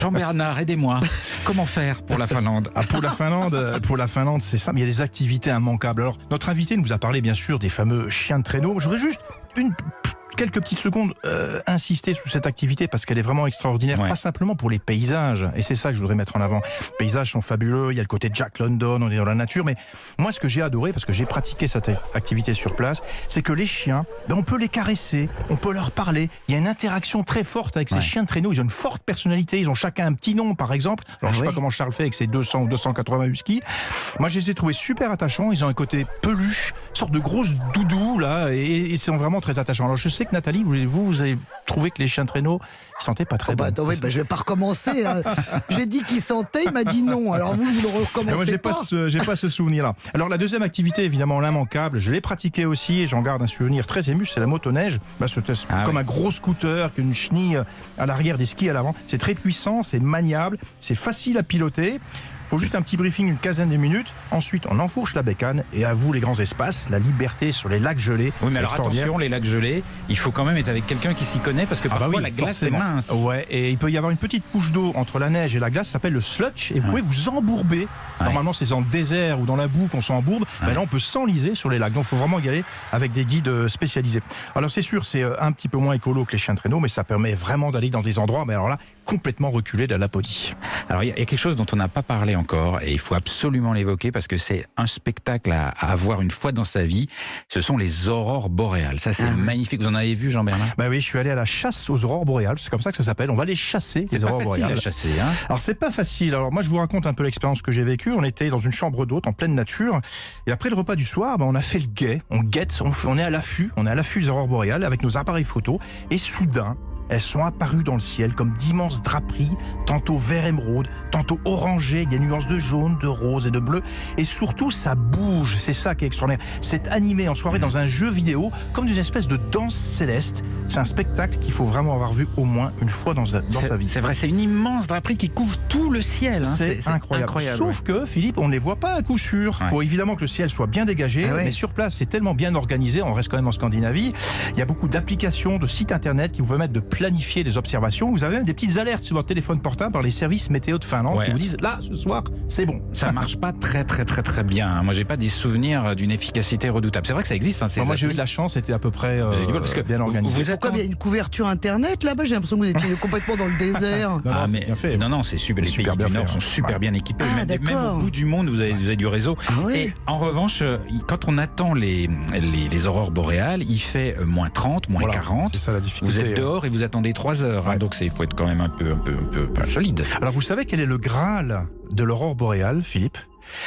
Jean-Bernard, aidez-moi. Comment faire pour la Finlande? Pour la Finlande, c'est simple. Il y a des activités immanquables. Alors, notre invité nous a parlé bien sûr des fameux chiens de traîneau. J'aurais juste quelques petites secondes insister sur cette activité parce qu'elle est vraiment extraordinaire, pas simplement pour les paysages, et c'est ça que je voudrais mettre en avant. Les paysages sont fabuleux, il y a le côté Jack London, on est dans la nature, mais moi ce que j'ai adoré, parce que j'ai pratiqué cette activité sur place, c'est que les chiens, on peut les caresser, on peut leur parler, il y a une interaction très forte avec ces chiens de traîneau, ils ont une forte personnalité, ils ont chacun un petit nom par exemple, alors je sais pas comment Charles fait avec ses 200 ou 280 huskies, moi je les ai trouvés super attachants, ils ont un côté peluche, sorte de grosse doudou là, et c'est vraiment très attachant. Alors je sais que Nathalie, vous avez trouvé que les chiens de traîneau ne sentaient pas très bon. Attends, je vais pas recommencer. Hein. J'ai dit qu'il sentait, il m'a dit non. Alors vous le recommencez pas. J'ai pas ce souvenir-là. Alors la deuxième activité, évidemment l'immanquable, je l'ai pratiquée aussi et j'en garde un souvenir très ému, c'est la motoneige. C'est comme un gros scooter, qu'une chenille à l'arrière, des skis à l'avant. C'est très puissant, c'est maniable, c'est facile à piloter. Il faut juste un petit briefing, une quinzaine de minutes. Ensuite, on enfourche la bécane et à vous les grands espaces, la liberté sur les lacs gelés. Oui, mais alors attention, les lacs gelés, il faut quand même être avec quelqu'un qui s'y connaît parce que parfois la glace est mince. Ouais, et il peut y avoir une petite couche d'eau entre la neige et la glace, ça s'appelle le sludge, et vous pouvez vous embourber. Normalement, c'est dans le désert ou dans la boue qu'on s'embourbe. Mais là, on peut s'enliser sur les lacs. Donc, il faut vraiment y aller avec des guides spécialisés. Alors, c'est sûr, c'est un petit peu moins écolo que les chiens de traîneau, mais ça permet vraiment d'aller dans des endroits, mais alors là, complètement reculés de la Laponie. Alors, il y a quelque chose dont on n'a pas parlé encore, et il faut absolument l'évoquer parce que c'est un spectacle à avoir une fois dans sa vie. Ce sont les aurores boréales. Ça, c'est magnifique. Vous en avez vu, Jean-Bernard? Bah oui, je suis allé à la chasse aux aurores boréales. C'est comme ça que ça s'appelle. On va les chasser, les aurores boréales. C'est pas facile à chasser, hein? Alors, c'est pas facile. Alors, moi, je vous raconte un peu l'expérience que j'ai vécue. On était dans une chambre d'hôte en pleine nature. Et après le repas du soir, on a fait le guet. On guette. On est à l'affût. On est à l'affût des aurores boréales avec nos appareils photo. Et soudain, elles sont apparues dans le ciel comme d'immenses draperies, tantôt vert émeraude, tantôt orangé, des nuances de jaune, de rose et de bleu. Et surtout, ça bouge. C'est ça qui est extraordinaire. C'est animé en soirée dans un jeu vidéo, comme d'une espèce de danse céleste. C'est un spectacle qu'il faut vraiment avoir vu au moins une fois dans sa vie. C'est vrai, c'est une immense draperie qui couvre tout le ciel. Hein. C'est incroyable. Sauf que, Philippe, on ne les voit pas à coup sûr. Il faut évidemment que le ciel soit bien dégagé, mais sur place, c'est tellement bien organisé, on reste quand même en Scandinavie. Il y a beaucoup d'applications, de sites internet qui vous permettent de planifier des observations. Vous avez même des petites alertes sur votre téléphone portable par les services météo de Finlande qui vous disent là, ce soir, c'est bon. Ça marche pas très bien. Moi, j'ai pas des souvenirs d'une efficacité redoutable. C'est vrai que ça existe. Hein, moi, j'ai eu de la chance, c'était à peu près parce que bien organisé. Pourquoi il y a une couverture internet là-bas? J'ai l'impression que vous étiez complètement dans le désert. Non, c'est super. Les pays du Nord sont super bien équipés. Même au bout du monde, vous avez du réseau. Et en revanche, quand on attend les aurores boréales, il fait moins 30, moins 40. C'est ça la difficulté. Vous êtes dehors et vous attendez 3 heures. Hein, donc il faut être quand même un peu solide. Alors vous savez quel est le Graal de l'aurore boréale, Philippe?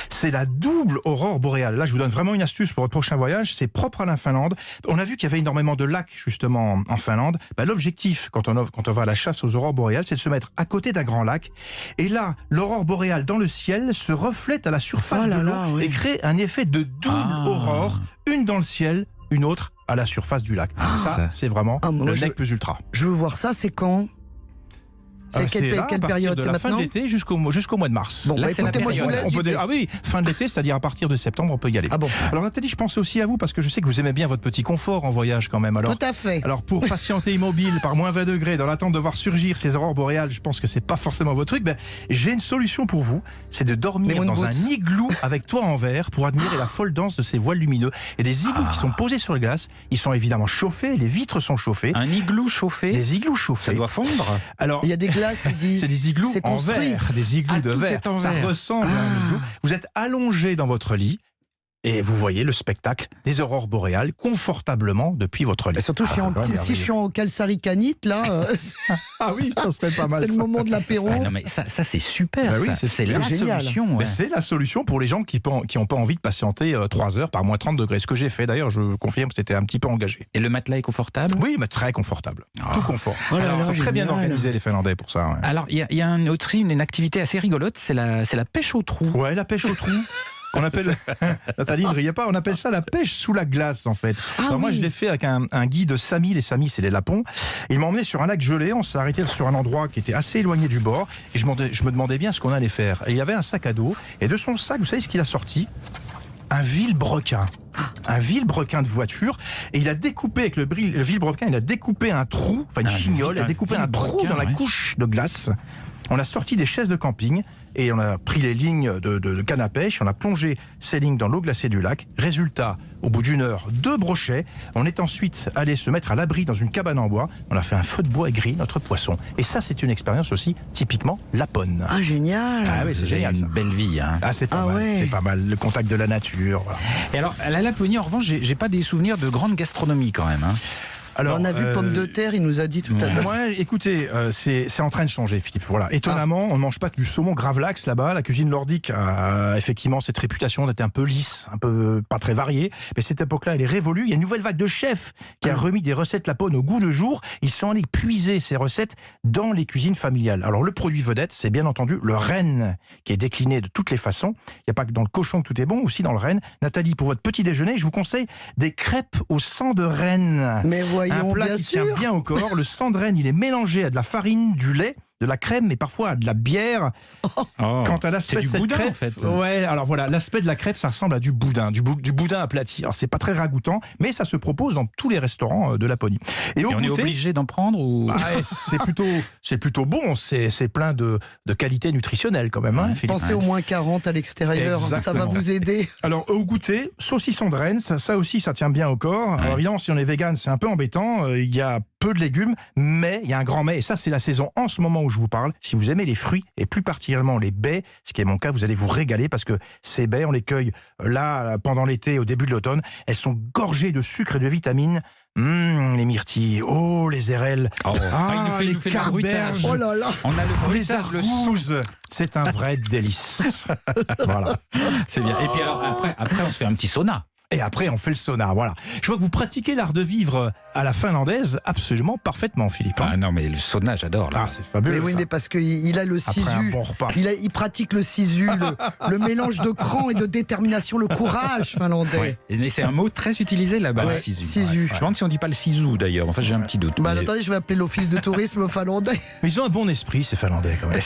C'est la double aurore boréale. Là, je vous donne vraiment une astuce pour votre prochain voyage. C'est propre à la Finlande. On a vu qu'il y avait énormément de lacs, justement, en Finlande. L'objectif, quand on va à la chasse aux aurores boréales, c'est de se mettre à côté d'un grand lac. Et là, l'aurore boréale dans le ciel se reflète à la surface de l'eau et crée un effet de double aurore. Une dans le ciel, une autre à la surface du lac. Ça, c'est vraiment le nec plus ultra. Je veux voir ça, c'est quand? C'est quelle période? C'est la fin de l'été jusqu'au mois de mars. Bon, là, c'est écoutez, moi je vous laisse. Fin de l'été, c'est-à-dire à partir de septembre, on peut y aller. Ah bon. Alors Nathalie, je pensais aussi à vous parce que je sais que vous aimez bien votre petit confort en voyage quand même. Tout à fait. Alors pour patienter immobile par moins 20 degrés dans l'attente de voir surgir ces aurores boréales, je pense que c'est pas forcément votre truc. J'ai une solution pour vous, c'est de dormir dans un igloo avec toit en verre pour admirer la folle danse de ces voiles lumineux. Et des igloos qui sont posés sur la glace, ils sont évidemment chauffés, les vitres sont chauffées. Un igloo chauffé? Des igloos chauffés. Ça doit fondre? Alors, il y a des glaces, c'est des igloos en verre, des igloos de verre. Ça ressemble à un igloo. Vous êtes allongé dans votre lit et vous voyez le spectacle des aurores boréales confortablement depuis votre lit. Et surtout, si je suis en calsaricanite, là... ah oui, ça serait pas mal. C'est le moment de l'apéro. Non, mais ça c'est super. C'est la solution. Mais c'est la solution pour les gens qui n'ont pas envie de patienter 3 heures par moins 30 degrés. Ce que j'ai fait, d'ailleurs, je confirme que c'était un petit peu engagé. Et le matelas est confortable? Oui, mais très confortable. Tout confort. Ils sont très bien organisés, les Finlandais, pour ça. Alors, il y a une activité assez rigolote, c'est la pêche au trou. Ouais, la pêche au trou. On appelle, Nathalie, ne riez pas, on appelle ça la pêche sous la glace en fait. Moi je l'ai fait avec un guide Sami, les Sami c'est les Lapons. Il m'a emmené sur un lac gelé, on s'est arrêté sur un endroit qui était assez éloigné du bord et je me demandais bien ce qu'on allait faire. Et il y avait un sac à dos et de son sac, vous savez ce qu'il a sorti? Un vilebrequin. Un vilebrequin de voiture. Et il a découpé avec le vilebrequin, il a découpé un trou, enfin une chignole, il a découpé un trou dans la couche de glace. On a sorti des chaises de camping et on a pris les lignes de canne à pêche, on a plongé ces lignes dans l'eau glacée du lac. Résultat, au bout d'une heure, 2 brochets. On est ensuite allé se mettre à l'abri dans une cabane en bois. On a fait un feu de bois et grillé notre poisson. Et ça, c'est une expérience aussi typiquement laponne. Ah, génial. Ah oui, c'est génial. Une belle vie. Hein. Ah, c'est pas mal. Ouais. C'est pas mal. Le contact de la nature. Voilà. Et alors, à la Laponie, en revanche, j'ai pas des souvenirs de grande gastronomie quand même. Hein. Alors, on a vu pommes de terre, il nous a dit tout à l'heure. Ouais, écoutez, c'est en train de changer, Philippe. Voilà. Étonnamment, on ne mange pas que du saumon gravlax là-bas. La cuisine nordique a effectivement cette réputation d'être un peu lisse, un peu pas très variée. Mais cette époque-là, elle est révolue. Il y a une nouvelle vague de chefs qui a remis des recettes lapones au goût le jour. Ils sont allés puiser ces recettes dans les cuisines familiales. Alors, le produit vedette, c'est bien entendu le renne, qui est décliné de toutes les façons. Il n'y a pas que dans le cochon que tout est bon, aussi dans le renne. Nathalie, pour votre petit déjeuner, je vous conseille des crêpes au sang de renne. Mais voyons, un plat bien qui sûr. tient bien au corps. Le sang de renne, il est mélangé à de la farine, du lait, de la crème, mais parfois à de la bière. Quant à l'aspect de cette boudin, crêpe, en fait. Ouais, alors voilà, l'aspect de la crêpe, ça ressemble à du boudin, du boudin aplati. Alors c'est pas très ragoûtant, mais ça se propose dans tous les restaurants de Laponie. Et on est obligé d'en prendre ou... c'est plutôt bon, c'est plein de qualité nutritionnelle quand même. Hein, Pensez au moins 40 à l'extérieur, ça va vous aider. Alors au goûter, saucisson de Rennes, ça aussi ça tient bien au corps. Alors évidemment, si on est vegan, c'est un peu embêtant, il y a peu de légumes, mais il y a un grand mais, et ça c'est la saison en ce moment où je vous parle. Si vous aimez les fruits, et plus particulièrement les baies, ce qui est mon cas, vous allez vous régaler parce que ces baies, on les cueille là pendant l'été, au début de l'automne. Elles sont gorgées de sucre et de vitamines. Les myrtilles, les érelles, il nous fait le bruitage. Oh là là. On a le les bruitage, le son. argousses. C'est un vrai délice. Voilà. C'est bien. Et puis alors, après, on se fait un petit sauna. Et après, on fait le sauna, voilà. Je vois que vous pratiquez l'art de vivre à la finlandaise absolument parfaitement, Philippe. Hein. Ah non, mais le sauna, j'adore. Là. Ah, c'est fabuleux. Mais oui, ça. mais parce qu'il a le sisu. Après un bon repas. Il pratique le sisu, le mélange de cran et de détermination, le courage finlandais. Ouais. Et c'est un mot très utilisé là-bas, le sisu. Sisu. Je me demande si on dit pas le sisu d'ailleurs. Enfin, j'ai un petit doute. Attendez, je vais appeler l'office de tourisme finlandais. Mais ils ont un bon esprit, ces Finlandais, quand même.